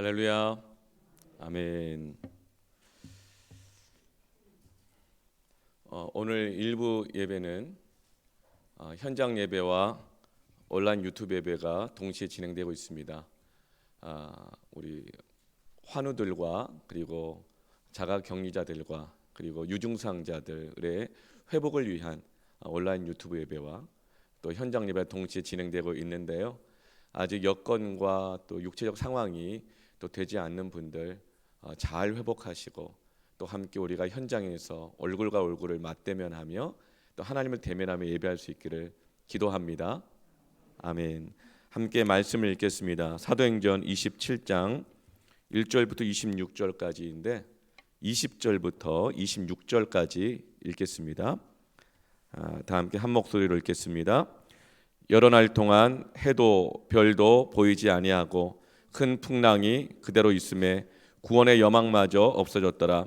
할렐루야. 아멘. 오늘 일부 예배는 현장 예배와 온라인 유튜브 예배가 동시에 진행되고 있습니다. 우리 환우들과 그리고 자가격리자들과 그리고 유증상자들의 회복을 위한 온라인 유튜브 예배와 또 현장 예배 동시에 진행되고 있는데요. 아직 여건과 또 육체적 상황이 또 되지 않는 분들 잘 회복하시고 또 함께 우리가 현장에서 얼굴과 얼굴을 맞대면하며 또 하나님을 대면하며 예배할 수 있기를 기도합니다. 아멘. 함께 말씀을 읽겠습니다. 사도행전 27장 1절부터 26절까지인데 20절부터 26절까지 읽겠습니다. 다 함께 한 목소리로 읽겠습니다. 여러 날 동안 해도 별도 보이지 아니하고 큰 풍랑이 그대로 있음에 구원의 여망마저 없어졌더라.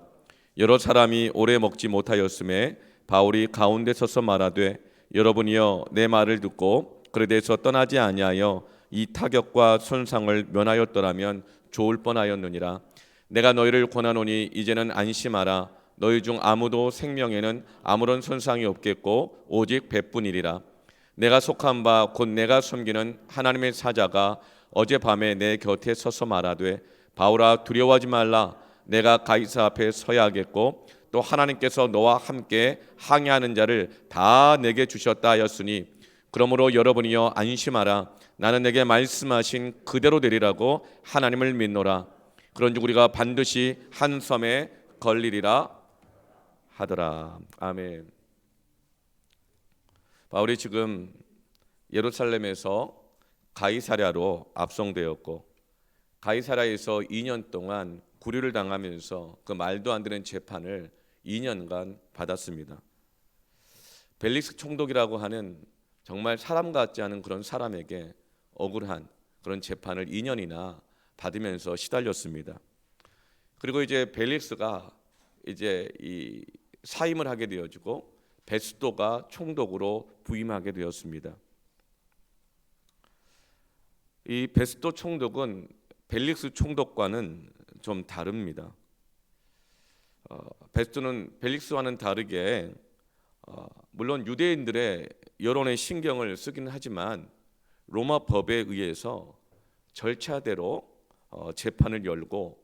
여러 사람이 오래 먹지 못하였음에 바울이 가운데 서서 말하되 여러분이여 내 말을 듣고 그레데에서 떠나지 아니하여 이 타격과 손상을 면하였더라면 좋을 뻔하였느니라. 내가 너희를 권하노니 이제는 안심하라. 너희 중 아무도 생명에는 아무런 손상이 없겠고 오직 배뿐이리라. 내가 속한 바 곧 내가 섬기는 하나님의 사자가 어젯밤에 내 곁에 서서 말하되 바울아 두려워하지 말라. 내가 가이사 앞에 서야 하겠고 또 하나님께서 너와 함께 항해하는 자를 다 내게 주셨다 하였으니 그러므로 여러분이여 안심하라. 나는 내게 말씀하신 그대로 되리라고 하나님을 믿노라. 그런즉 우리가 반드시 한 섬에 걸리리라 하더라. 아멘. 바울이 지금 예루살렘에서 가이사랴로 압송되었고 가이사랴에서 2년 동안 구류를 당하면서 그 말도 안 되는 재판을 2년간 받았습니다. 벨릭스 총독이라고 하는 정말 사람 같지 않은 그런 사람에게 억울한 그런 재판을 2년이나 받으면서 시달렸습니다. 그리고 이제 벨릭스가 이제 이 사임을 하게 되어지고 베스도가 총독으로 부임하게 되었습니다. 이 베스도 총독은 벨릭스 총독과는 좀 다릅니다. 베스도는 벨릭스와는 다르게 물론 유대인들의 여론에 신경을 쓰긴 하지만 로마 법에 의해서 절차대로 재판을 열고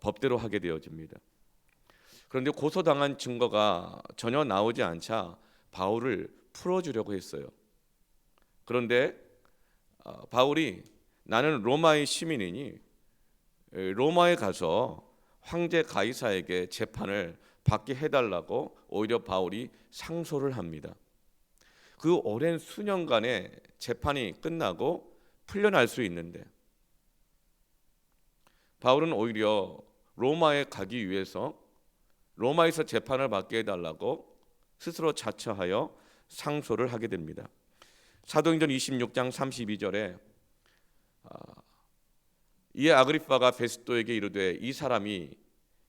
법대로 하게 되어집니다. 그런데 고소당한 증거가 전혀 나오지 않자 바울을 풀어주려고 했어요. 그런데 바울이 나는 로마의 시민이니 로마에 가서 황제 가이사에게 재판을 받게 해달라고 오히려 바울이 상소를 합니다. 그 오랜 수년간의 재판이 끝나고 풀려날 수 있는데 바울은 오히려 로마에 가기 위해서 로마에서 재판을 받게 해달라고 스스로 자처하여 상소를 하게 됩니다. 사도행전 26장 32절에 이에 아그리빠가 베스도에게 이르되 이 사람이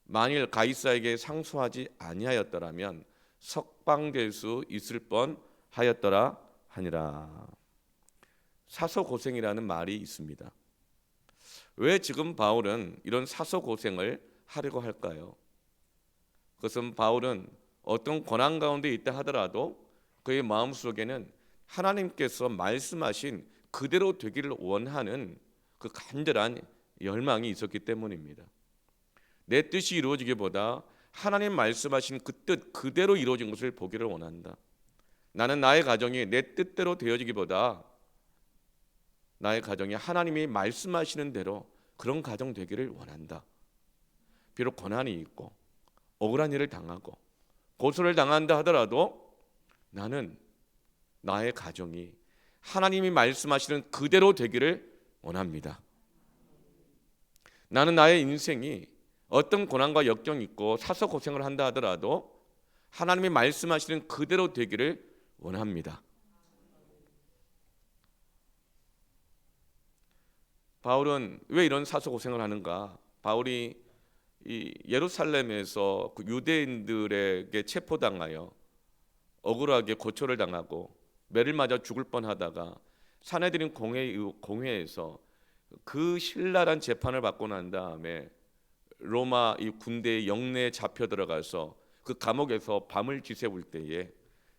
만일 가이사에게 상소하지 아니하였더라면 석방될 수 있을 뻔하였더라 하니라. 사소고생이라는 말이 있습니다. 왜 지금 바울은 이런 사소고생을 하려고 할까요? 그것은 바울은 어떤 고난 가운데 있다 하더라도 그의 마음속에는 하나님께서 말씀하신 그대로 되기를 원하는 그 간절한 열망이 있었기 때문입니다. 내 뜻이 이루어지기보다 하나님 말씀하신 그 뜻 그대로 이루어진 것을 보기를 원한다. 나는 나의 가정이 내 뜻대로 되어지기보다 나의 가정이 하나님이 말씀하시는 대로 그런 가정 되기를 원한다. 비록 고난이 있고 억울한 일을 당하고 고소를 당한다 하더라도 나는 나의 가정이 하나님이 말씀하시는 그대로 되기를 원합니다. 나는 나의 인생이 어떤 고난과 역경이 있고 사서 고생을 한다 하더라도 하나님이 말씀하시는 그대로 되기를 원합니다. 바울은 왜 이런 사서 고생을 하는가? 바울이 이 예루살렘에서 그 유대인들에게 체포당하여 억울하게 고초를 당하고 매를 맞아 죽을 뻔하다가 사내들인 공회에서 그 신랄한 재판을 받고 난 다음에 로마 이 군대의 영내에 잡혀 들어가서 그 감옥에서 밤을 지새울 때에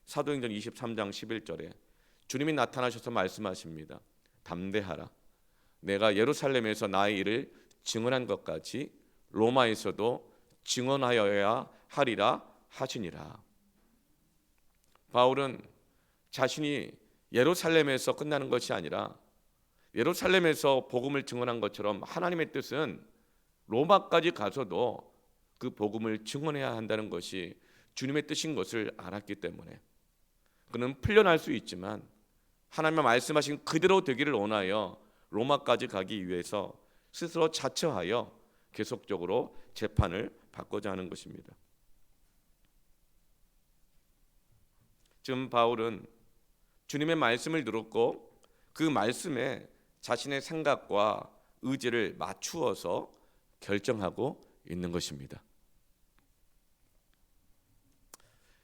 사도행전 23장 11절에 주님이 나타나셔서 말씀하십니다. 담대하라. 내가 예루살렘에서 나의 일을 증언한 것 같이 로마에서도 증언하여야 하리라 하시니라. 바울은 자신이 예루살렘에서 끝나는 것이 아니라 예루살렘에서 복음을 증언한 것처럼 하나님의 뜻은 로마까지 가서도 그 복음을 증언해야 한다는 것이 주님의 뜻인 것을 알았기 때문에 그는 풀려날 수 있지만 하나님의 말씀하신 그대로 되기를 원하여 로마까지 가기 위해서 스스로 자처하여 계속적으로 재판을 받고자 하는 것입니다. 지금 바울은 주님의 말씀을 들었고 그 말씀에 자신의 생각과 의지를 맞추어서 결정하고 있는 것입니다.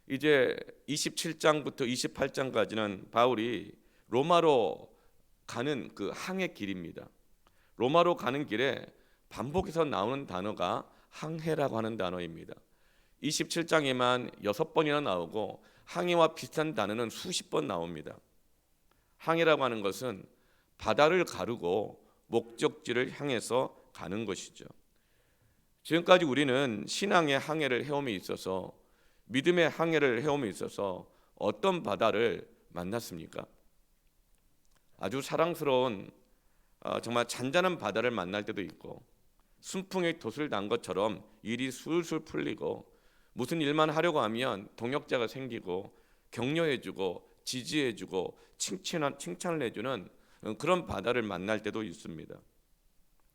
이제 27장부터 28장까지는 바울이 로마로 가는 그 항해 길입니다. 로마로 가는 길에 반복해서 나오는 단어가 항해라고 하는 단어입니다. 27장에만 6번이나 나오고 항해와 비슷한 단어는 수십 번 나옵니다. 항해라고 하는 것은 바다를 가르고 목적지를 향해서 가는 것이죠. 지금까지 우리는 신앙의 항해를 해옴에 있어서 믿음의 항해를 해옴에 있어서 어떤 바다를 만났습니까? 아주 사랑스러운 정말 잔잔한 바다를 만날 때도 있고 순풍에 돛을 단 것처럼 일이 술술 풀리고 무슨 일만 하려고 하면 동역자가 생기고 격려해주고 지지해주고 칭찬을 해주는 그런 바다를 만날 때도 있습니다.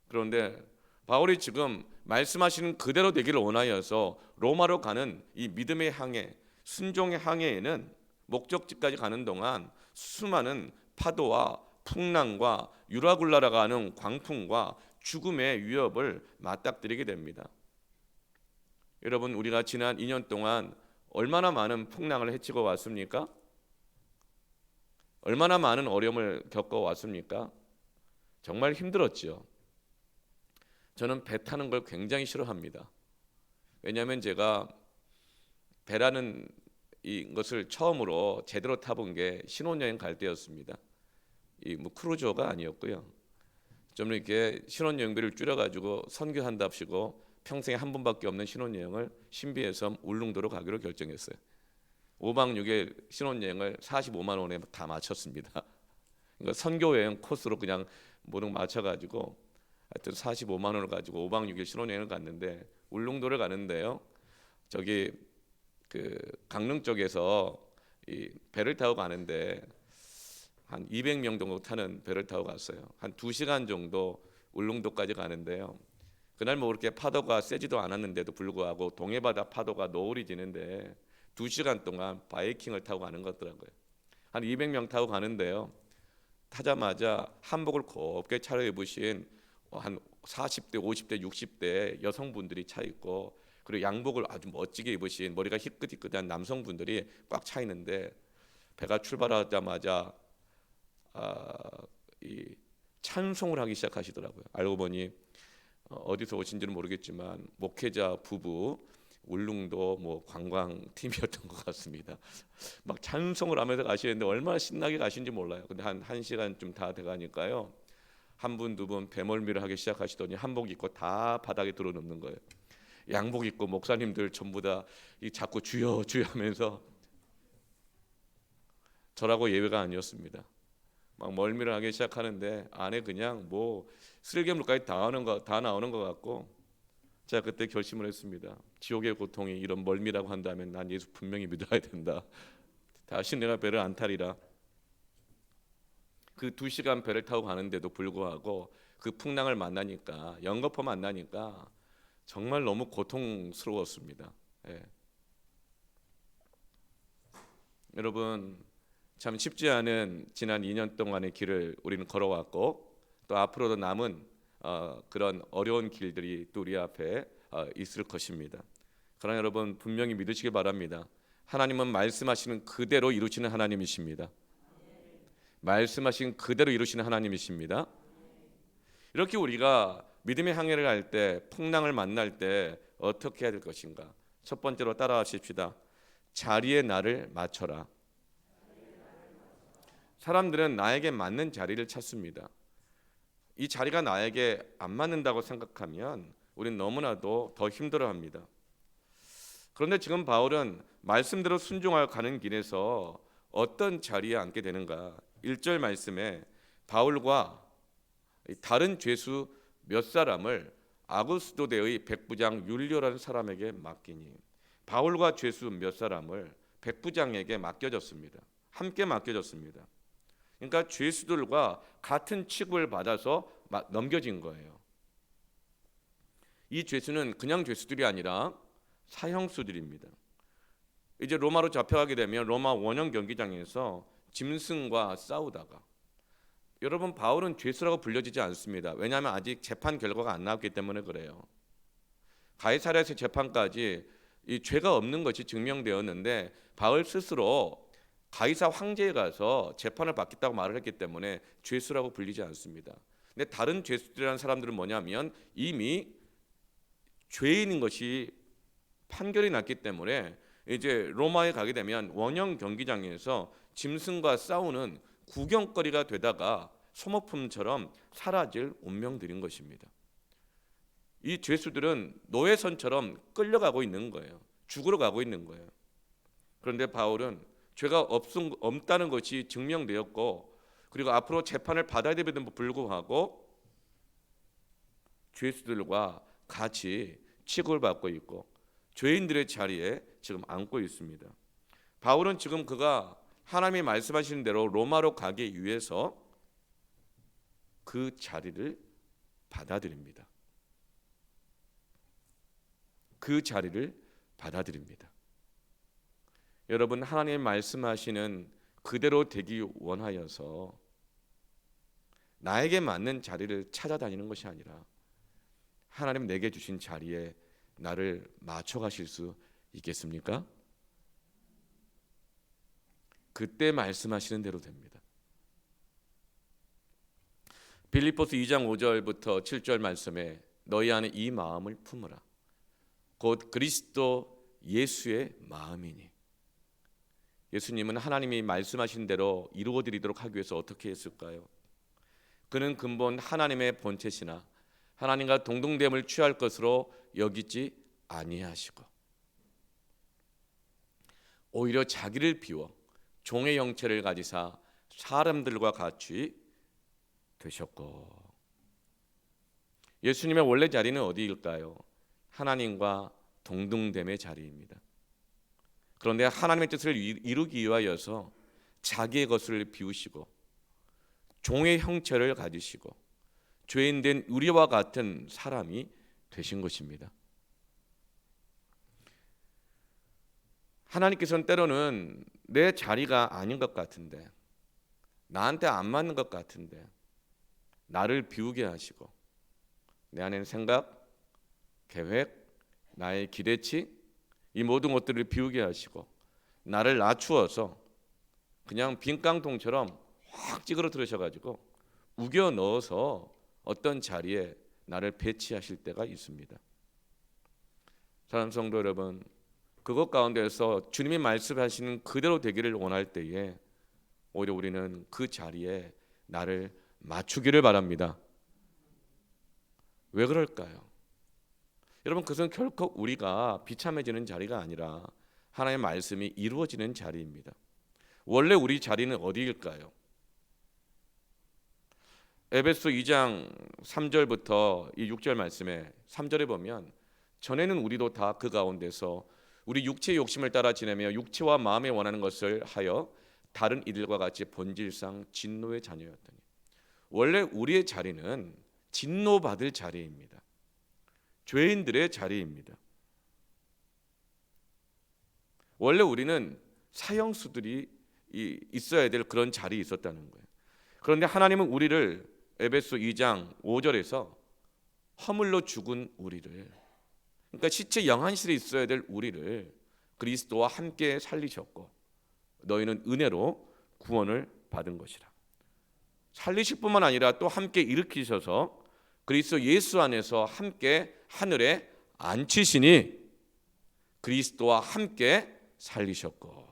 그런데 바울이 지금 말씀하시는 그대로 되기를 원하여서 로마로 가는 이 믿음의 항해, 순종의 항해에는 목적지까지 가는 동안 수많은 파도와 풍랑과 유라굴라라가 하는 광풍과 죽음의 위협을 맞닥뜨리게 됩니다. 여러분, 우리가 지난 2년 동안 얼마나 많은 풍랑을 헤치고 왔습니까? 얼마나 많은 어려움을 겪어왔습니까? 정말 힘들었죠. 저는 배 타는 걸 굉장히 싫어합니다. 왜냐하면 제가 배라는 이것을 처음으로 제대로 타본 게 신혼여행 갈 때였습니다. 뭐 크루저가 아니었고요. 좀 이렇게 신혼여행비를 줄여가지고 선교한답시고 평생에 한 번밖에 없는 신혼여행을 신비해섬 울릉도로 가기로 결정했어요. 5박 6일 신혼여행을 45만 원에 다 마쳤습니다. 그러니까 선교여행 코스로 그냥 모두 맞춰가지고 하여튼 45만 원을 가지고 5박 6일 신혼여행을 갔는데 울릉도를 가는데요. 저기 그 강릉 쪽에서 이 배를 타고 가는데 한 200명 정도 타는 배를 타고 갔어요. 한 2시간 정도 울릉도까지 가는데요. 그날 뭐 그렇게 파도가 세지도 않았는데도 불구하고 동해바다 파도가 노을이 지는데 2시간 동안 바이킹을 타고 가는 거더라고요. 한 200명 타고 가는데요. 타자마자 한복을 곱게 차려입으신 한 40대, 50대, 60대 여성분들이 차 있고 그리고 양복을 아주 멋지게 입으신 머리가 희끗희끗한 남성분들이 꽉 차 있는데 배가 출발하자마자 이 찬송을 하기 시작하시더라고요. 알고 보니 어디서 오신지는 모르겠지만 목회자 부부 울릉도 뭐 관광팀이었던 것 같습니다. 막 찬송을 하면서 가시는데 얼마나 신나게 가신지 몰라요. 근데 한 1시간쯤 다 돼가니까요. 한 분, 두 분 배멀미를 하기 시작하시더니 한복 입고 다 바닥에 들어눕는 거예요. 양복 입고 목사님들 전부 다 자꾸 주여 주여 하면서 저라고 예외가 아니었습니다. 막 멀미를 하기 시작하는데 안에 그냥 뭐 슬개물까지 다 나오는 것 같고 제가 그때 결심을 했습니다. 지옥의 고통이 이런 멀미라고 한다면 난 예수 분명히 믿어야 된다. 다시 내가 배를 안 타리라. 그 2시간 배를 타고 가는데도 불구하고 그 풍랑을 만나니까 영거포 만나니까 정말 너무 고통스러웠습니다. 예. 여러분 참 쉽지 않은 지난 2년 동안의 길을 우리는 걸어왔고 또 앞으로도 남은 그런 어려운 길들이 또 우리 앞에 있을 것입니다. 그러나 여러분 분명히 믿으시기 바랍니다. 하나님은 말씀하시는 그대로 이루시는 하나님이십니다. 말씀하신 그대로 이루시는 하나님이십니다. 이렇게 우리가 믿음의 항해를 갈 때, 풍랑을 만날 때 어떻게 해야 될 것인가? 첫 번째로 따라하십시다. 자리에 나를 맞춰라. 사람들은 나에게 맞는 자리를 찾습니다. 이 자리가 나에게 안 맞는다고 생각하면 우리는 너무나도 더 힘들어합니다. 그런데 지금 바울은 말씀대로 순종하여 가는 길에서 어떤 자리에 앉게 되는가? 1절 말씀에 바울과 다른 죄수 몇 사람을 아구스도대의 백부장 율리오라는 사람에게 맡기니, 바울과 죄수 몇 사람을 백부장에게 맡겨졌습니다. 함께 맡겨졌습니다. 그러니까 죄수들과 같은 취급을 받아서 넘겨진 거예요. 이 죄수는 그냥 죄수들이 아니라 사형수들입니다. 이제 로마로 잡혀가게 되면 로마 원형 경기장에서 짐승과 싸우다가, 여러분 바울은 죄수라고 불려지지 않습니다. 왜냐하면 아직 재판 결과가 안 나왔기 때문에 그래요. 가이사랴에서 재판까지 이 죄가 없는 것이 증명되었는데 바울 스스로 가이사 황제에 가서 재판을 받겠다고 말을 했기 때문에 죄수라고 불리지 않습니다. 근데 다른 죄수들이라는 사람들은 뭐냐면 이미 죄인인 것이 판결이 났기 때문에 이제 로마에 가게 되면 원형 경기장에서 짐승과 싸우는 구경거리가 되다가 소모품처럼 사라질 운명들인 것입니다. 이 죄수들은 노예선처럼 끌려가고 있는 거예요. 죽으러 가고 있는 거예요. 그런데 바울은 죄가 없다는 것이 증명되었고, 그리고 앞으로 재판을 받아야 됨에도 불구하고 죄수들과 같이 취급을 받고 있고 죄인들의 자리에 지금 앉고 있습니다. 바울은 지금 그가 하나님이 말씀하시는 대로 로마로 가기 위해서 그 자리를 받아들입니다. 그 자리를 받아들입니다. 여러분, 하나님 말씀하시는 그대로 되기 원하여서 나에게 맞는 자리를 찾아다니는 것이 아니라 하나님 내게 주신 자리에 나를 맞춰 가실 수 있겠습니까? 그때 말씀하시는 대로 됩니다. 빌립보서 2장 5절부터 7절 말씀에 너희 안에 이 마음을 품으라. 곧 그리스도 예수의 마음이니. 예수님은 하나님이 말씀하신 대로 이루어드리도록 하기 위해서 어떻게 했을까요? 그는 근본 하나님의 본체시나 하나님과 동등됨을 취할 것으로 여기지 아니하시고 오히려 자기를 비워 종의 형체를 가지사 사람들과 같이 되셨고. 예수님의 원래 자리는 어디일까요? 하나님과 동등됨의 자리입니다. 그런데 하나님의 뜻을 이루기 위하여서 자기의 것을 비우시고 종의 형체를 가지시고 죄인된 우리와 같은 사람이 되신 것입니다. 하나님께서는 때로는 내 자리가 아닌 것 같은데, 나한테 안 맞는 것 같은데 나를 비우게 하시고 내 안에는 생각, 계획, 나의 기대치, 이 모든 것들을 비우게 하시고 나를 낮추어서 그냥 빈 깡통처럼 확 찌그러뜨리셔가지고 우겨 넣어서 어떤 자리에 나를 배치하실 때가 있습니다. 사랑하는 성도 여러분, 그것 가운데서 주님이 말씀하시는 그대로 되기를 원할 때에 오히려 우리는 그 자리에 나를 맞추기를 바랍니다. 왜 그럴까요? 여러분, 그것은 결코 우리가 비참해지는 자리가 아니라 하나님의 말씀이 이루어지는 자리입니다. 원래 우리 자리는 어디일까요? 에베소 2장 3절부터 이 6절 말씀에 3절에 보면 전에는 우리도 다 그 가운데서 우리 육체의 욕심을 따라 지내며 육체와 마음에 원하는 것을 하여 다른 이들과 같이 본질상 진노의 자녀였더니. 원래 우리의 자리는 진노받을 자리입니다. 죄인들의 자리입니다. 원래 우리는 사형수들이 있어야 될 그런 자리에 있었다는 거예요. 그런데 하나님은 우리를 에베소 2장 5절에서 허물로 죽은 우리를, 그러니까 시체 영안실에 있어야 될 우리를 그리스도와 함께 살리셨고 너희는 은혜로 구원을 받은 것이라. 살리실 뿐만 아니라 또 함께 일으키셔서 그리스도 예수 안에서 함께 하늘에 앉히시니 그리스도와 함께 살리셨고.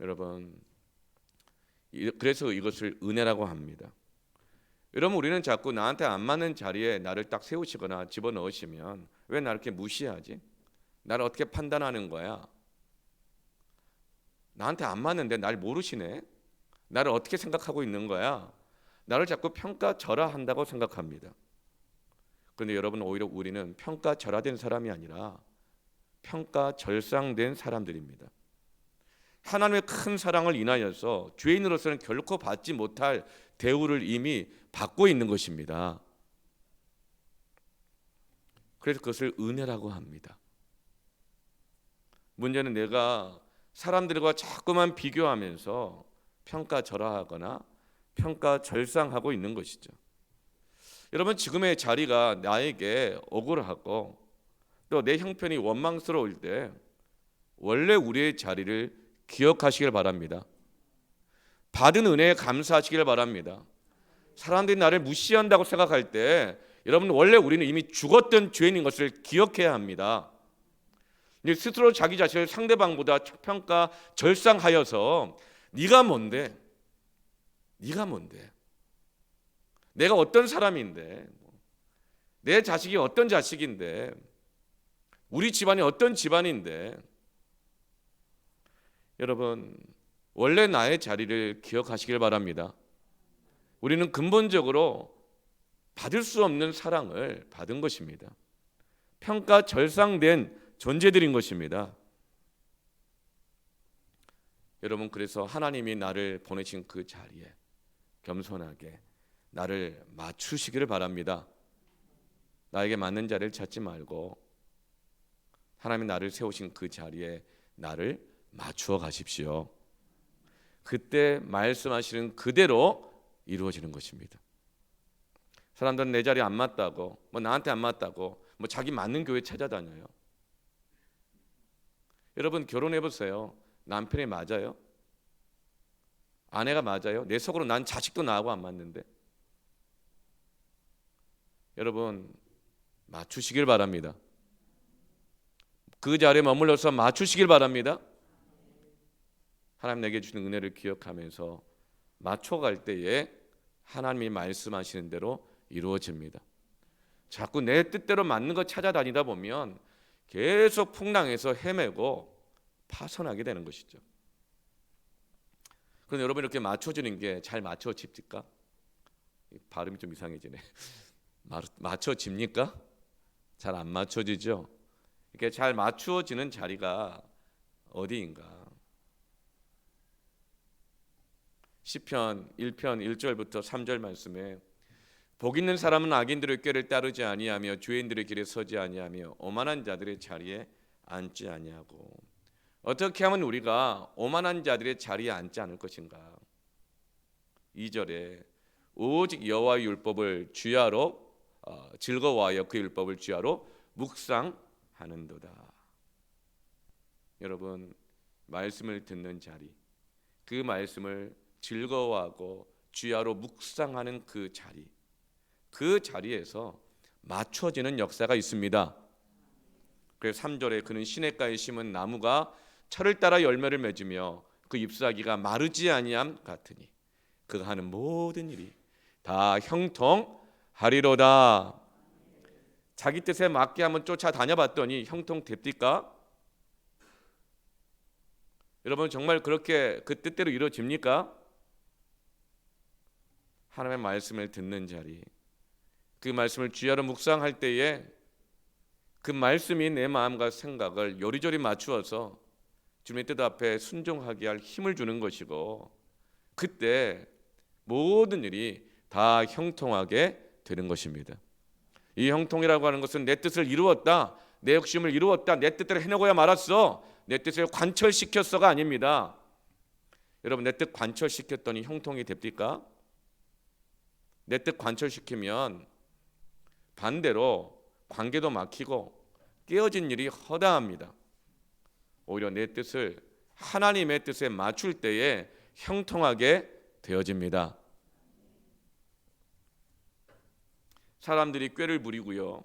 여러분, 그래서 이것을 은혜라고 합니다. 여러분, 우리는 자꾸 나한테 안 맞는 자리에 나를 딱 세우시거나 집어넣으시면 왜 나를 이렇게 무시하지? 나를 어떻게 판단하는 거야? 나한테 안 맞는데 날 모르시네? 나를 어떻게 생각하고 있는 거야? 나를 자꾸 평가절하한다고 생각합니다. 그런데 여러분, 오히려 우리는 평가절하된 사람이 아니라 평가절상된 사람들입니다. 하나님의 큰 사랑을 인하여서 죄인으로서는 결코 받지 못할 대우를 이미 받고 있는 것입니다. 그래서 그것을 은혜라고 합니다. 문제는 내가 사람들과 자꾸만 비교하면서 평가절하하거나 평가절상하고 있는 것이죠. 여러분, 지금의 자리가 나에게 억울하고 또 내 형편이 원망스러울 때 원래 우리의 자리를 기억하시길 바랍니다. 받은 은혜에 감사하시길 바랍니다. 사람들이 나를 무시한다고 생각할 때 여러분, 원래 우리는 이미 죽었던 죄인인 것을 기억해야 합니다. 스스로 자기 자신을 상대방보다 평가 절상하여서 네가 뭔데? 네가 뭔데? 내가 어떤 사람인데? 내 자식이 어떤 자식인데? 우리 집안이 어떤 집안인데? 여러분, 원래 나의 자리를 기억하시길 바랍니다. 우리는 근본적으로 받을 수 없는 사랑을 받은 것입니다. 평가 절상된 존재들인 것입니다. 여러분, 그래서 하나님이 나를 보내신 그 자리에 겸손하게 나를 맞추시기를 바랍니다. 나에게 맞는 자리를 찾지 말고 하나님이 나를 세우신 그 자리에 나를 맞추어 가십시오. 그때 말씀하시는 그대로 이루어지는 것입니다. 사람들은 내 자리에 안 맞다고, 나한테 안 맞다고, 자기 맞는 교회 찾아다녀요. 여러분, 결혼해 보세요. 남편이 맞아요? 아내가 맞아요? 내 속으로 난 자식도 나하고 안 맞는데. 여러분, 맞추시길 바랍니다. 그 자리에 머물러서 맞추시길 바랍니다. 하나님 내게 주는 은혜를 기억하면서 맞춰갈 때에 하나님이 말씀하시는 대로 이루어집니다. 자꾸 내 뜻대로 맞는 거 찾아다니다 보면 계속 풍랑에서 헤매고 파손하게 되는 것이죠. 그런데 여러분, 이렇게 맞춰주는 게 잘 맞춰집니까? 발음이 좀 이상해지네. 맞춰집니까? 잘 안 맞춰지죠. 이렇게 잘 맞추어지는 자리가 어디인가? 시편 1편 1절부터 3절 말씀에 복 있는 사람은 악인들의 꾀를 따르지 아니하며 죄인들의 길에 서지 아니하며 오만한 자들의 자리에 앉지 아니하고. 어떻게 하면 우리가 오만한 자들의 자리에 앉지 않을 것인가? 2절에 오직 여호와의 율법을 주야로 즐거워하여 그 율법을 주야로 묵상하는도다. 여러분, 말씀을 듣는 자리, 그 말씀을 즐거워하고 주야로 묵상하는 그 자리, 그 자리에서 맞춰지는 역사가 있습니다. 그래서 3절에 그는 시냇가에 심은 나무가 철을 따라 열매를 맺으며 그 잎사귀가 마르지 아니함 같으니 그가 하는 모든 일이 다 형통하리로다. 자기 뜻에 맞게 한번 쫓아다녀봤더니 형통됩니까? 여러분, 정말 그렇게 그 뜻대로 이루어집니까? 하나님의 말씀을 듣는 자리, 그 말씀을 주야로 묵상할 때에 그 말씀이 내 마음과 생각을 요리조리 맞추어서 주님의 뜻 앞에 순종하게 할 힘을 주는 것이고, 그때 모든 일이 다 형통하게 되는 것입니다. 이 형통이라고 하는 것은 내 뜻을 이루었다, 내 욕심을 이루었다, 내 뜻대로 해내고야 말았어, 내 뜻을 관철시켰어가 아닙니다. 여러분, 내 뜻 관철시켰더니 형통이 됩니까? 내 뜻 관철시키면 반대로 관계도 막히고 깨어진 일이 허다합니다. 오히려 내 뜻을 하나님의 뜻에 맞출 때에 형통하게 되어집니다. 사람들이 꾀를 부리고요.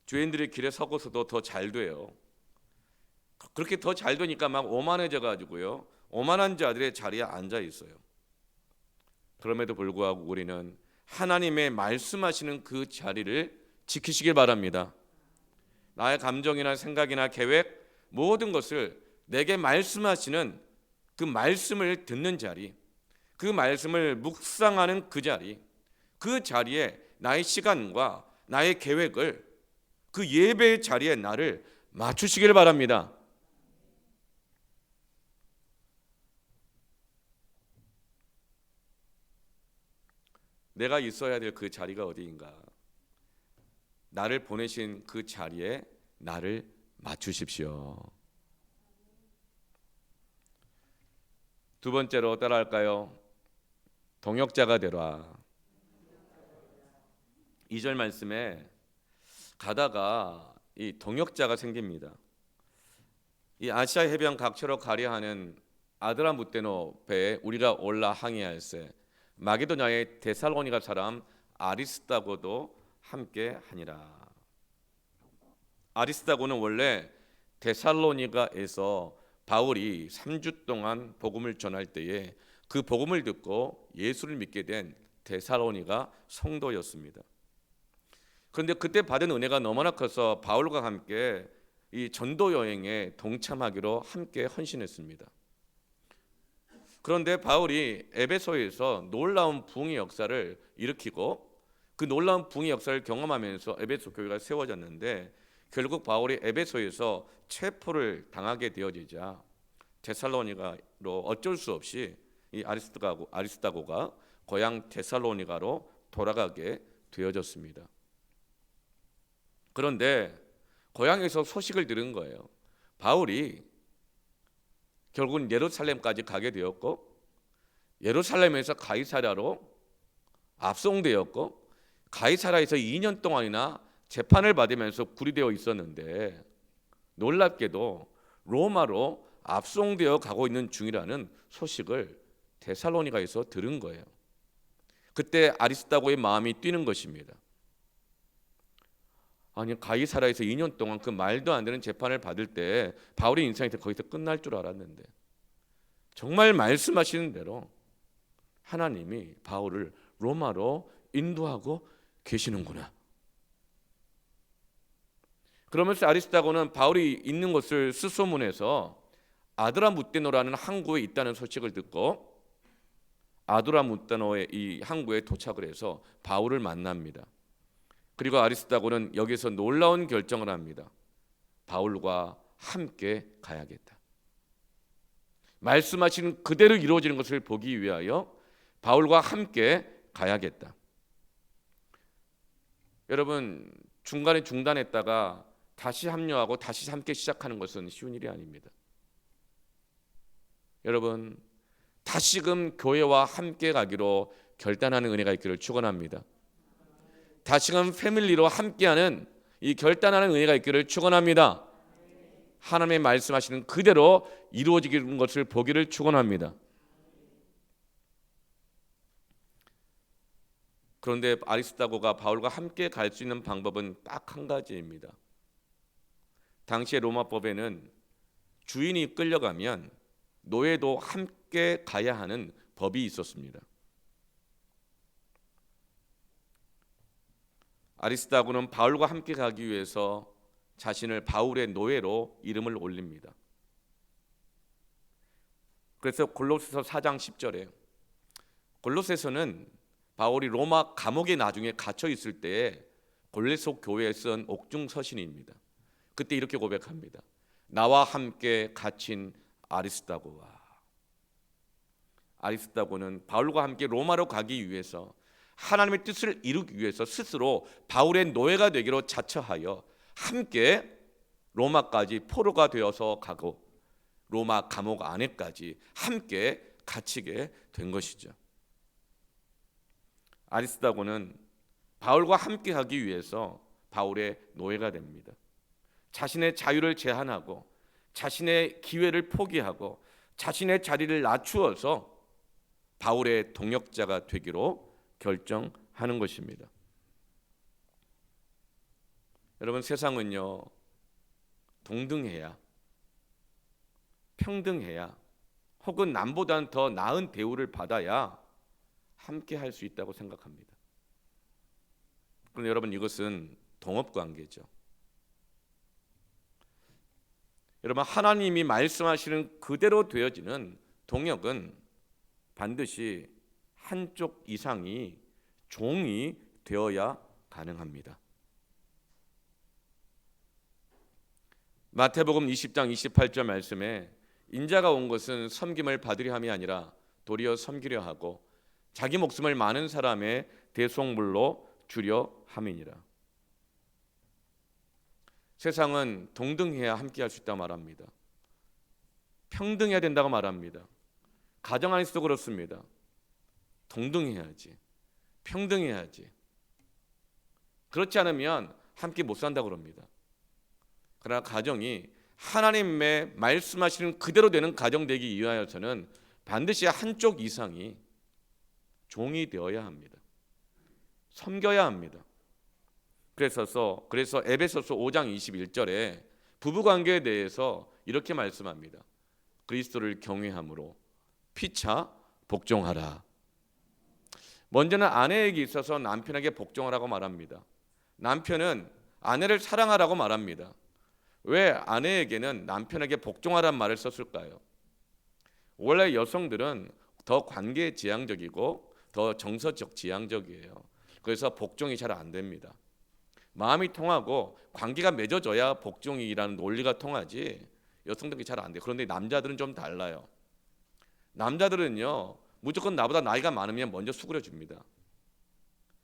죄인들의 길에 서고서도 더 잘 돼요. 그렇게 더 잘 되니까 막 오만해져 가지고요. 오만한 자들의 자리에 앉아 있어요. 그럼에도 불구하고 우리는 하나님의 말씀하시는 그 자리를 지키시길 바랍니다. 나의 감정이나 생각이나 계획 모든 것을 내게 말씀하시는 그 말씀을 듣는 자리, 그 말씀을 묵상하는 그 자리, 그 자리에 나의 시간과 나의 계획을 그 예배의 자리에 나를 맞추시길 바랍니다. 내가 있어야 될 그 자리가 어디인가? 나를 보내신 그 자리에 나를 맞추십시오. 두 번째로 따라할까요? 동역자가 되라. 2절 말씀에 가다가 이 동역자가 생깁니다. 이 아시아 해변 각처로 가려 하는 아드라무테노 배에 우리가 올라 항해할세 마게도냐의 데살로니가 사람 아리스다고도 함께 하니라. 아리스다고는 원래 데살로니가에서 바울이 3주 동안 복음을 전할 때에 그 복음을 듣고 예수를 믿게 된 데살로니가 성도였습니다. 그런데 그때 받은 은혜가 너무나 커서 바울과 함께 이 전도 여행에 동참하기로 함께 헌신했습니다. 그런데 바울이 에베소에서 놀라운 부흥의 역사를 일으키고 그 놀라운 부흥의 역사를 경험하면서 에베소 교회가 세워졌는데 결국 바울이 에베소에서 체포를 당하게 되어지자 데살로니가로 어쩔 수 없이 이 아리스다고가 고향 데살로니가로 돌아가게 되어졌습니다. 그런데 고향에서 소식을 들은 거예요. 바울이 결국은 예루살렘까지 가게 되었고 예루살렘에서 가이사랴로 압송되었고 가이사랴에서 2년 동안이나 재판을 받으면서 구리되어 있었는데 놀랍게도 로마로 압송되어 가고 있는 중이라는 소식을 데살로니가에서 들은 거예요. 그때 아리스다고의 마음이 뛰는 것입니다. 아니 가이사랴에서 2년 동안 그 말도 안 되는 재판을 받을 때 바울의 인생이 거기서 끝날 줄 알았는데 정말 말씀하시는 대로 하나님이 바울을 로마로 인도하고 계시는구나. 그러면서 아리스다고는 바울이 있는 곳을 스소문해서 아드라무테노라는 항구에 있다는 소식을 듣고 아드라무테노의 이 항구에 도착을 해서 바울을 만납니다. 그리고 아리스다고는 여기서 놀라운 결정을 합니다. 바울과 함께 가야겠다. 말씀하시는 그대로 이루어지는 것을 보기 위하여 바울과 함께 가야겠다. 여러분 중간에 중단했다가 다시 합류하고 다시 함께 시작하는 것은 쉬운 일이 아닙니다. 여러분 다시금 교회와 함께 가기로 결단하는 은혜가 있기를 축원합니다. 다시금 패밀리로 함께하는 이 결단하는 은혜가 있기를 축원합니다. 하나님의 말씀하시는 그대로 이루어지는 것을 보기를 축원합니다. 그런데 아리스다고가 바울과 함께 갈 수 있는 방법은 딱 한 가지입니다. 당시의 로마법에는 주인이 끌려가면 노예도 함께 가야 하는 법이 있었습니다. 아리스다고는 바울과 함께 가기 위해서 자신을 바울의 노예로 이름을 올립니다. 그래서 골로새서 4장 10절에 골로새서는 바울이 로마 감옥에 나중에 갇혀 있을 때에 골로새 교회에 쓴 옥중 서신입니다. 그때 이렇게 고백합니다. 나와 함께 갇힌 아리스다고와. 아리스다고는 바울과 함께 로마로 가기 위해서 하나님의 뜻을 이루기 위해서 스스로 바울의 노예가 되기로 자처하여 함께 로마까지 포로가 되어서 가고 로마 감옥 안에까지 함께 갇히게 된 것이죠. 아리스다고는 바울과 함께 가기 위해서 바울의 노예가 됩니다. 자신의 자유를 제한하고 자신의 기회를 포기하고 자신의 자리를 낮추어서 바울의 동역자가 되기로 결정하는 것입니다. 여러분, 세상은요, 동등해야, 평등해야, 혹은 남보다는 더 나은 대우를 받아야 함께 할 수 있다고 생각합니다. 그런데 여러분, 이것은 동업관계죠. 여러분, 하나님이 말씀하시는 그대로 되어지는 동역은 반드시 한쪽 이상이 종이 되어야 가능합니다. 마태복음 20장 28절 말씀에 인자가 온 것은 섬김을 받으려 함이 아니라 도리어 섬기려 하고 자기 목숨을 많은 사람의 대속물로 주려 함이니라. 세상은 동등해야 함께할 수 있다고 말합니다. 평등해야 된다고 말합니다. 가정 안에서도 그렇습니다. 동등해야지, 평등해야지. 그렇지 않으면 함께 못 산다고 그럽니다. 그러나 가정이 하나님의 말씀하시는 그대로 되는 가정 되기 위하여서는 반드시 한쪽 이상이 종이 되어야 합니다. 섬겨야 합니다. 그래서 에베소서 5장 21절에 부부관계에 대해서 이렇게 말씀합니다. 그리스도를 경외함으로 피차 복종하라. 먼저는 아내에게 있어서 남편에게 복종하라고 말합니다. 남편은 아내를 사랑하라고 말합니다. 왜 아내에게는 남편에게 복종하라는 말을 썼을까요? 원래 여성들은 더 관계지향적이고 더 정서적 지향적이에요. 그래서 복종이 잘 안 됩니다. 마음이 통하고 관계가 맺어져야 복종이라는 논리가 통하지 여성들이 잘 안 돼요. 그런데 남자들은 좀 달라요. 남자들은요, 무조건 나보다 나이가 많으면 먼저 수그려 줍니다.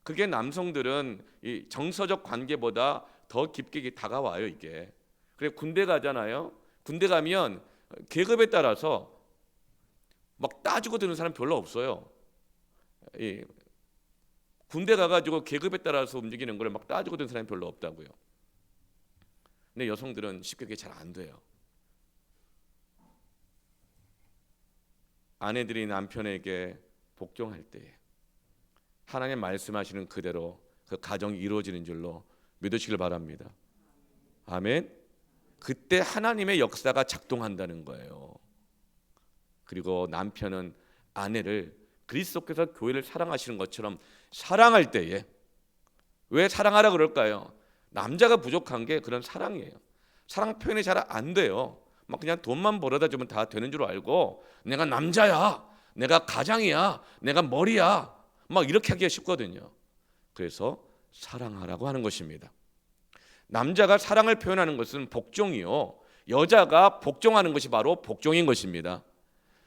그게 남성들은 이 정서적 관계보다 더 깊게 다가와요, 이게. 그래, 군대 가잖아요. 군대 가면 계급에 따라서 막 따지고 드는 사람 별로 없어요. 군대 가가지고 계급에 따라서 움직이는 걸 막 따지고 드는 사람이 별로 없다고요. 근데 여성들은 쉽게 그게 잘 안 돼요. 아내들이 남편에게 복종할 때에 하나님 말씀하시는 그대로 그 가정이 이루어지는 줄로 믿으시길 바랍니다. 아멘. 그때 하나님의 역사가 작동한다는 거예요. 그리고 남편은 아내를 그리스도께서 교회를 사랑하시는 것처럼 사랑할 때에, 왜 사랑하라 그럴까요? 남자가 부족한 게 그런 사랑이에요. 사랑 표현이 잘 안 돼요. 막 그냥 돈만 벌어다 주면 다 되는 줄 알고 내가 남자야, 내가 가장이야, 내가 머리야, 막 이렇게 하기가 쉽거든요. 그래서 사랑하라고 하는 것입니다. 남자가 사랑을 표현하는 것은 복종이요, 여자가 복종하는 것이 바로 복종인 것입니다.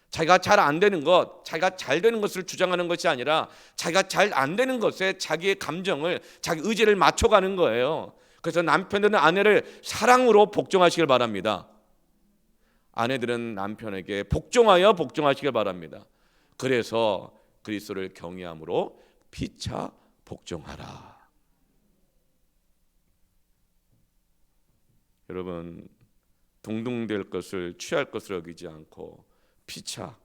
자기가 잘 안 되는 것, 자기가 잘 되는 것을 주장하는 것이 아니라 자기가 잘 안 되는 것에 자기의 감정을, 자기 의지를 맞춰가는 거예요. 그래서 남편들은 아내를 사랑으로 복종하시길 바랍니다. 아내들은 남편에게 복종하시길 바랍니다. 그래서 그리스도를 경외함으로 피차 복종하라. 여러분, 동등될 것을 취할 것을 여기지 않고 피차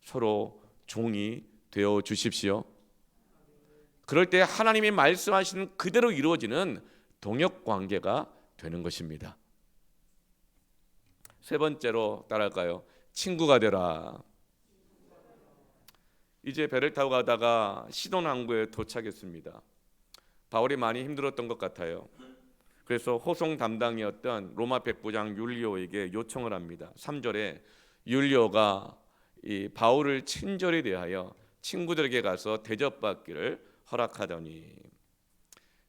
서로 종이 되어 주십시오. 그럴 때 하나님이 말씀하시는 그대로 이루어지는 동역 관계가 되는 것입니다. 세 번째로 따라할까요? 친구가 되라. 이제 배를 타고 가다가 시돈 항구에 도착했습니다. 바울이 많이 힘들었던 것 같아요. 그래서 호송 담당이었던 로마 백부장 율리오에게 요청을 합니다. 3절에 율리오가 이 바울을 친절히 대하여 친구들에게 가서 대접받기를 허락하더니,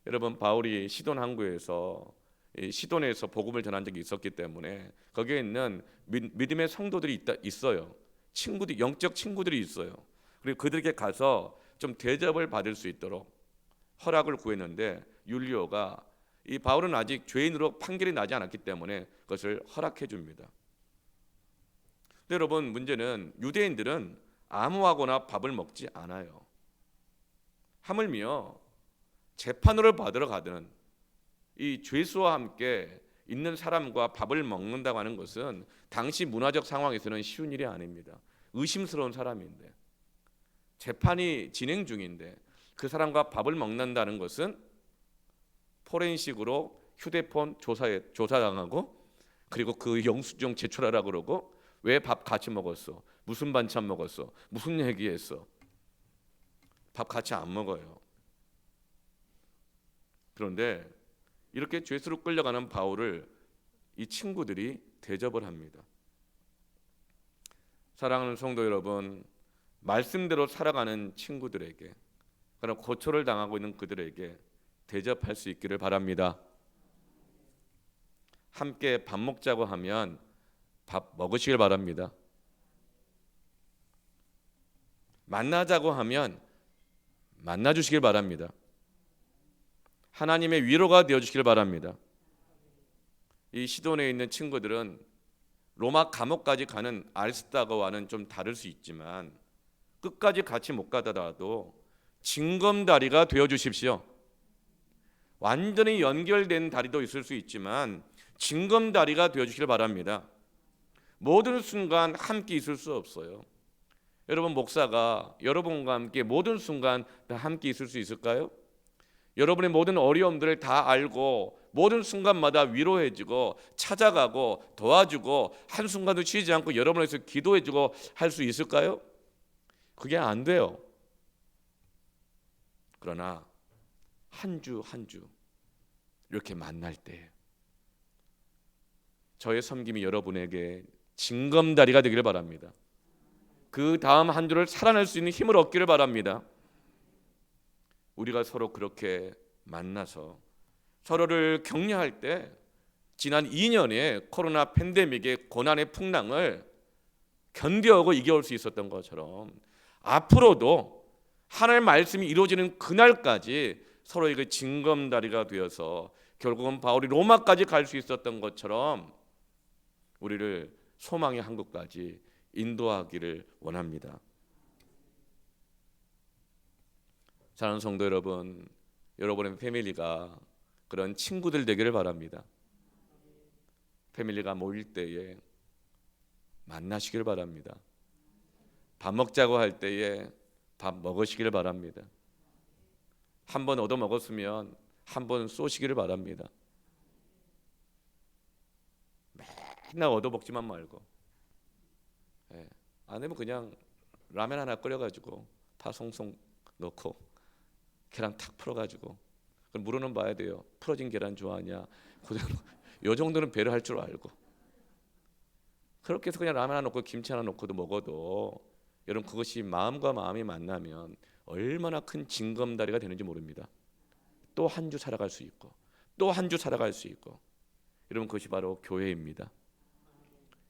여러분, 바울이 시돈 항구에서 시돈에서 복음을 전한 적이 있었기 때문에 거기에 있는 믿음의 성도들이 있어요. 친구들, 영적 친구들이 있어요. 그리고 그들에게 가서 좀 대접을 받을 수 있도록 허락을 구했는데 율리오가, 이 바울은 아직 죄인으로 판결이 나지 않았기 때문에 그것을 허락해 줍니다. 근데 여러분, 문제는 유대인들은 아무하고나 밥을 먹지 않아요. 하물며 재판으로 받으러 가든 이 죄수와 함께 있는 사람과 밥을 먹는다고 하는 것은 당시 문화적 상황에서는 쉬운 일이 아닙니다. 의심스러운 사람인데, 재판이 진행 중인데 그 사람과 밥을 먹는다는 것은 포렌식으로 휴대폰 조사당하고 그리고 그 영수증 제출하라 그러고 왜 밥 같이 먹었어? 무슨 반찬 먹었어? 무슨 얘기했어? 밥 같이 안 먹어요. 그런데 이렇게 죄수로 끌려가는 바울을 이 친구들이 대접을 합니다. 사랑하는 성도 여러분, 말씀대로 살아가는 친구들에게, 그런 고초를 당하고 있는 그들에게 대접할 수 있기를 바랍니다. 함께 밥 먹자고 하면 밥 먹으시길 바랍니다. 만나자고 하면 만나주시길 바랍니다. 하나님의 위로가 되어주시길 바랍니다. 이 시돈에 있는 친구들은 로마 감옥까지 가는 아리스다고와는 좀 다를 수 있지만 끝까지 같이 못 가더라도 징검다리가 되어주십시오. 완전히 연결된 다리도 있을 수 있지만 징검다리가 되어주시길 바랍니다. 모든 순간 함께 있을 수 없어요. 여러분, 목사가 여러분과 함께 모든 순간 다 함께 있을 수 있을까요? 여러분의 모든 어려움들을 다 알고 모든 순간마다 위로해주고 찾아가고 도와주고 한순간도 쉬지 않고 여러분을 위해서 기도해주고 할 수 있을까요? 그게 안 돼요. 그러나 한 주 한 주 이렇게 만날 때 저의 섬김이 여러분에게 징검다리가 되기를 바랍니다. 그 다음 한 주를 살아낼 수 있는 힘을 얻기를 바랍니다. 우리가 서로 그렇게 만나서 서로를 격려할 때 지난 2년의 코로나 팬데믹의 고난의 풍랑을 견뎌오고 이겨올 수 있었던 것처럼 앞으로도 하나님의 말씀이 이루어지는 그날까지 서로에게 징검다리가 되어서 결국은 바울이 로마까지 갈 수 있었던 것처럼 우리를 소망의 한국까지 인도하기를 원합니다. 사랑하는 성도 여러분, 여러분의 패밀리가 그런 친구들 되기를 바랍니다. 패밀리가 모일 때에 만나시길 바랍니다. 밥 먹자고 할 때에 밥 먹으시길 바랍니다. 한 번 얻어 먹었으면 한 번 쏘시기를 바랍니다. 맨날 얻어 먹지만 말고, 안 되면 그냥 라면 하나 끓여가지고 파 송송 넣고 계란 탁 풀어가지고, 그럼 물어는 봐야 돼요. 풀어진 계란 좋아하냐? 요 정도는 배려할 줄 알고. 그렇게 해서 그냥 라면 하나 넣고 김치 하나 넣고도 먹어도 여러분, 그것이 마음과 마음이 만나면 얼마나 큰 징검다리가 되는지 모릅니다. 또 한 주 살아갈 수 있고 또 한 주 살아갈 수 있고, 여러분, 그것이 바로 교회입니다.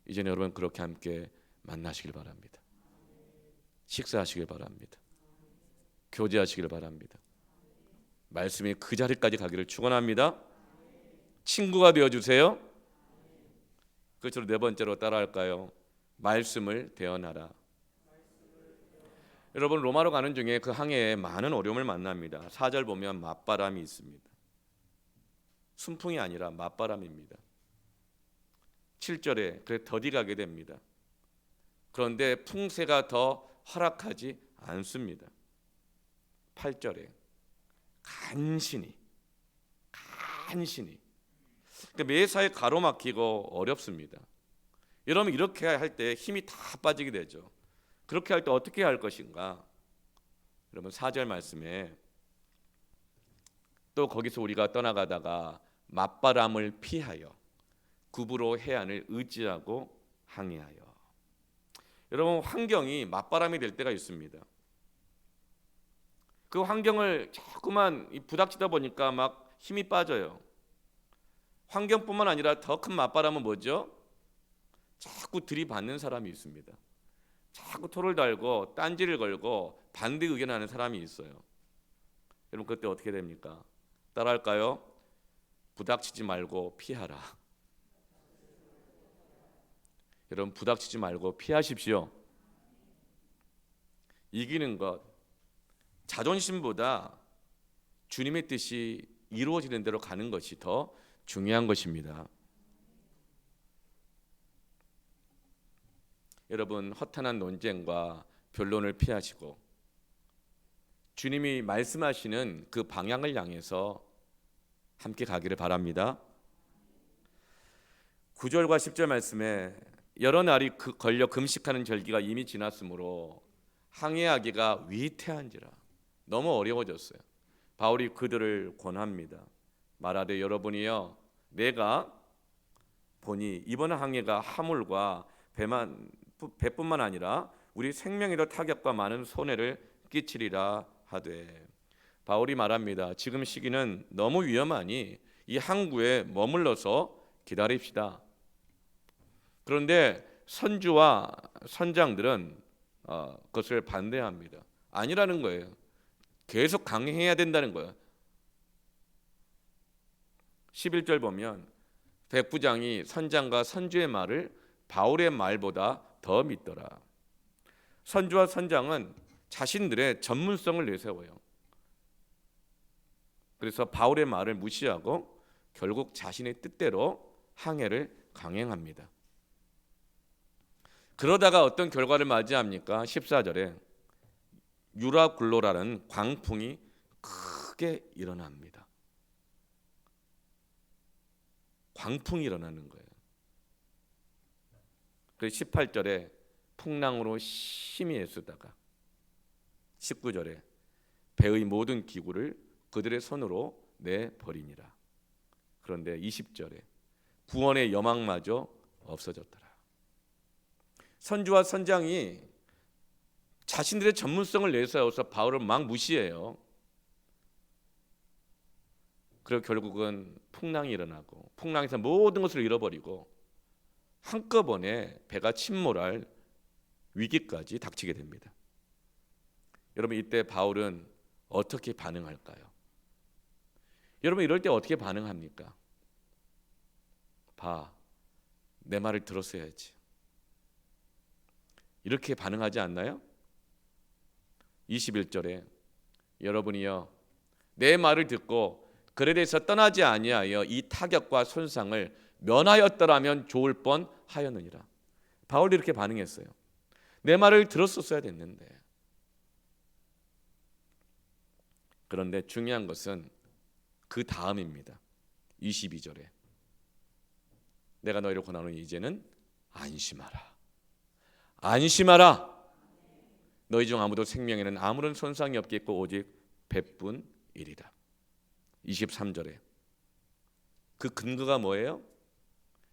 이제는 여러분 그렇게 함께 만나시길 바랍니다. 식사하시길 바랍니다. 교제하시길 바랍니다. 말씀이 그 자리까지 가기를 축원합니다. 친구가 되어주세요. 그것으로 네 번째로 따라할까요? 말씀을 대언하라. 여러분, 로마로 가는 중에 그 항해에 많은 어려움을 만납니다. 4절 보면 맞바람이 있습니다. 순풍이 아니라 맞바람입니다. 7절에 그래 더디 가게 됩니다. 그런데 풍세가 더 허락하지 않습니다. 8절에 간신히 매사에 가로막히고 어렵습니다. 여러분, 이렇게 할 때 힘이 다 빠지게 되죠. 그렇게 할 때 어떻게 할 것인가? 여러분, 4절 말씀에 또 거기서 우리가 떠나가다가 맞바람을 피하여 굽으로 해안을 의지하고 항해하여. 여러분, 환경이 맞바람이 될 때가 있습니다. 그 환경을 자꾸만 부닥치다 보니까 막 힘이 빠져요. 환경뿐만 아니라 더 큰 맞바람은 뭐죠? 자꾸 들이받는 사람이 있습니다. 자꾸 토를 달고 딴지를 걸고 반대 의견하는 사람이 있어요. 여러분, 그때 어떻게 됩니까? 따라할까요? 부닥치지 말고 피하라. 여러분, 부닥치지 말고 피하십시오. 이기는 것, 자존심보다 주님의 뜻이 이루어지는 대로 가는 것이 더 중요한 것입니다. 여러분, 허탄한 논쟁과 변론을 피하시고 주님이 말씀하시는 그 방향을 향해서 함께 가기를 바랍니다. 9절과 10절 말씀에 여러 날이 걸려 금식하는 절기가 이미 지났으므로 항해하기가 위태한지라. 너무 어려워졌어요. 바울이 그들을 권합니다. 말하되 여러분이여 내가 보니 이번 항해가 화물과 배뿐만 아니라 우리 생명에도 타격과 많은 손해를 끼치리라 하되. 바울이 말합니다. 지금 시기는 너무 위험하니 이 항구에 머물러서 기다립시다. 그런데 선주와 선장들은 그것을 반대합니다. 아니라는 거예요. 계속 강행해야 된다는 거예요. 11절 보면 백부장이 선장과 선주의 말을 바울의 말보다 더 믿더라. 선주와 선장은 자신들의 전문성을 내세워요. 그래서 바울의 말을 무시하고 결국 자신의 뜻대로 항해를 강행합니다. 그러다가 어떤 결과를 맞이합니까? 14절에 유라굴로라는 광풍이 크게 일어납니다. 광풍이 일어나는 거예요. 그래서 18절에 풍랑으로 심히 애쓰다가 19절에 배의 모든 기구를 그들의 손으로 내버리니라. 그런데 20절에 구원의 여망마저 없어졌더라. 선주와 선장이 자신들의 전문성을 내세워서 바울을 막 무시해요. 그리고 결국은 풍랑이 일어나고 풍랑에서 모든 것을 잃어버리고 한꺼번에 배가 침몰할 위기까지 닥치게 됩니다. 여러분 이때 바울은 어떻게 반응할까요? 여러분 이럴 때 어떻게 반응합니까? 내 말을 들었어야지. 이렇게 반응하지 않나요? 21절에 여러분이여 내 말을 듣고 그에 대해서 떠나지 아니하여 이 타격과 손상을 면하였더라면 좋을 뻔하였느니라. 바울이 이렇게 반응했어요. 내 말을 들었었어야 됐는데. 그런데 중요한 것은 그 다음입니다. 22절에 내가 너희를 권하노니 이제는 안심하라. 안심하라. 너희 중 아무도 생명에는 아무런 손상이 없겠고 오직 배뿐이리라. 23절에 그 근거가 뭐예요?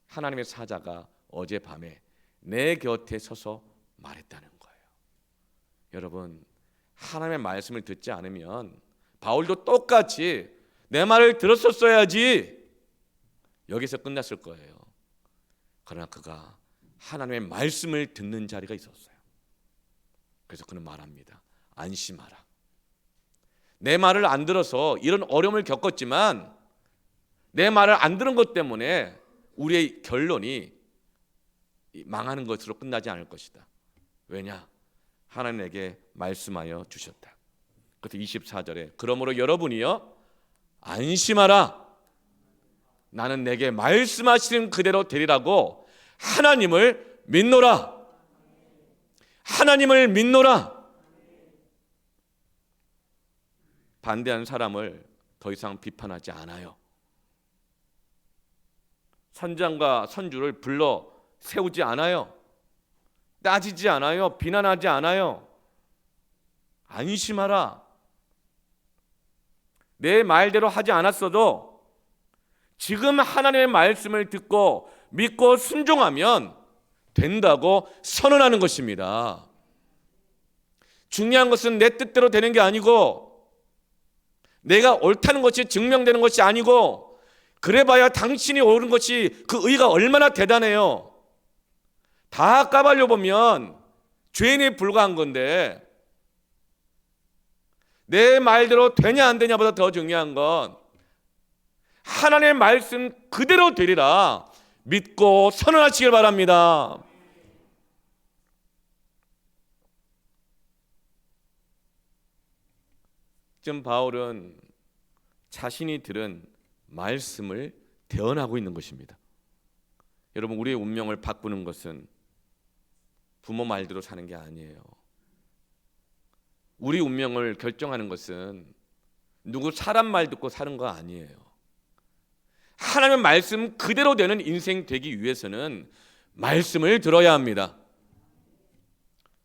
하나님의 사자가 어젯밤에 내 곁에 서서 말했다는 거예요. 여러분 하나님의 말씀을 듣지 않으면 바울도 똑같이 내 말을 들었었어야지 여기서 끝났을 거예요. 그러나 그가 하나님의 말씀을 듣는 자리가 있었어요. 그래서 그는 말합니다. 안심하라. 내 말을 안 들어서 이런 어려움을 겪었지만 내 말을 안 들은 것 때문에 우리의 결론이 망하는 것으로 끝나지 않을 것이다. 왜냐? 하나님에게 말씀하여 주셨다. 그래서 24절에 그러므로 여러분이요 안심하라. 나는 내게 말씀하시는 그대로 되리라고 하나님을 믿노라. 하나님을 믿노라. 반대한 사람을 더 이상 비판하지 않아요. 선장과 선주를 불러 세우지 않아요. 따지지 않아요. 비난하지 않아요. 안심하라. 내 말대로 하지 않았어도 지금 하나님의 말씀을 듣고 믿고 순종하면 된다고 선언하는 것입니다. 중요한 것은 내 뜻대로 되는 게 아니고 내가 옳다는 것이 증명되는 것이 아니고 그래봐야 당신이 옳은 것이 그 의가 얼마나 대단해요. 다 까발려 보면 죄인에 불과한 건데 내 말대로 되냐 안 되냐보다 더 중요한 건 하나님의 말씀 그대로 되리라 믿고 선언하시길 바랍니다. 지금 바울은 자신이 들은 말씀을 대언하고 있는 것입니다. 여러분 우리의 운명을 바꾸는 것은 부모 말대로 사는 게 아니에요. 우리 운명을 결정하는 것은 누구 사람 말 듣고 사는 거 아니에요. 하나님의 말씀 그대로 되는 인생 되기 위해서는 말씀을 들어야 합니다.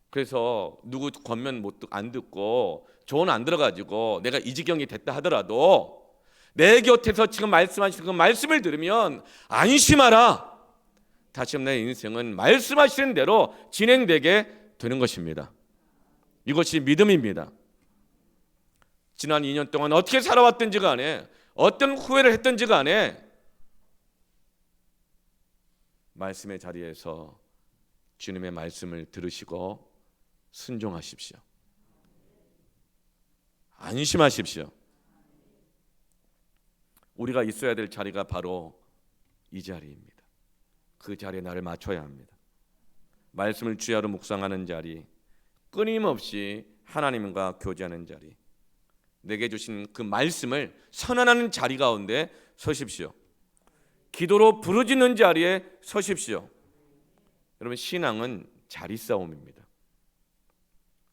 그래서 누구 권면 안 듣고 조언 안 들어가지고 내가 이 지경이 됐다 하더라도 내 곁에서 지금 말씀하시는 그 말씀을 들으면 안심하라. 다시 한번 내 인생은 말씀하시는 대로 진행되게 되는 것입니다. 이것이 믿음입니다. 지난 2년 동안 어떻게 살아왔든지 간에 어떤 후회를 했든지 간에 말씀의 자리에서 주님의 말씀을 들으시고 순종하십시오. 안심하십시오. 우리가 있어야 될 자리가 바로 이 자리입니다. 그 자리에 나를 맞춰야 합니다. 말씀을 주야로 묵상하는 자리, 끊임없이 하나님과 교제하는 자리, 내게 주신 그 말씀을 선언하는 자리 가운데 서십시오. 기도로 부르짖는 자리에 서십시오. 여러분, 신앙은 자리 싸움입니다.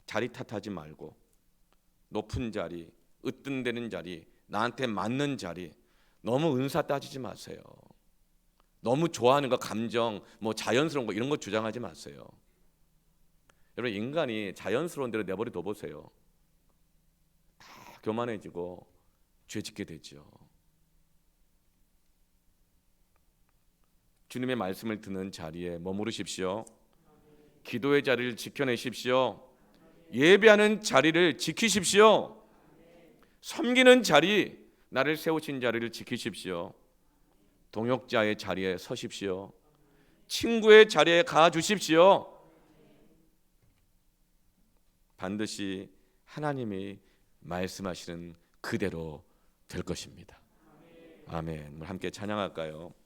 자리 탓하지 말고 높은 자리, 으뜸되는 자리, 나한테 맞는 자리, 너무 은사 따지지 마세요. 너무 좋아하는 거, 감정, 자연스러운 거 이런 거 주장하지 마세요. 여러분, 인간이 자연스러운 대로 내버려 둬보세요. 다 교만해지고 죄짓게 되죠. 주님의 말씀을 듣는 자리에 머무르십시오. 기도의 자리를 지켜내십시오. 예배하는 자리를 지키십시오. 섬기는 자리, 나를 세우신 자리를 지키십시오. 동역자의 자리에 서십시오. 친구의 자리에 가 주십시오. 반드시 하나님이 말씀하시는 그대로 될 것입니다. 아멘. 함께 찬양할까요?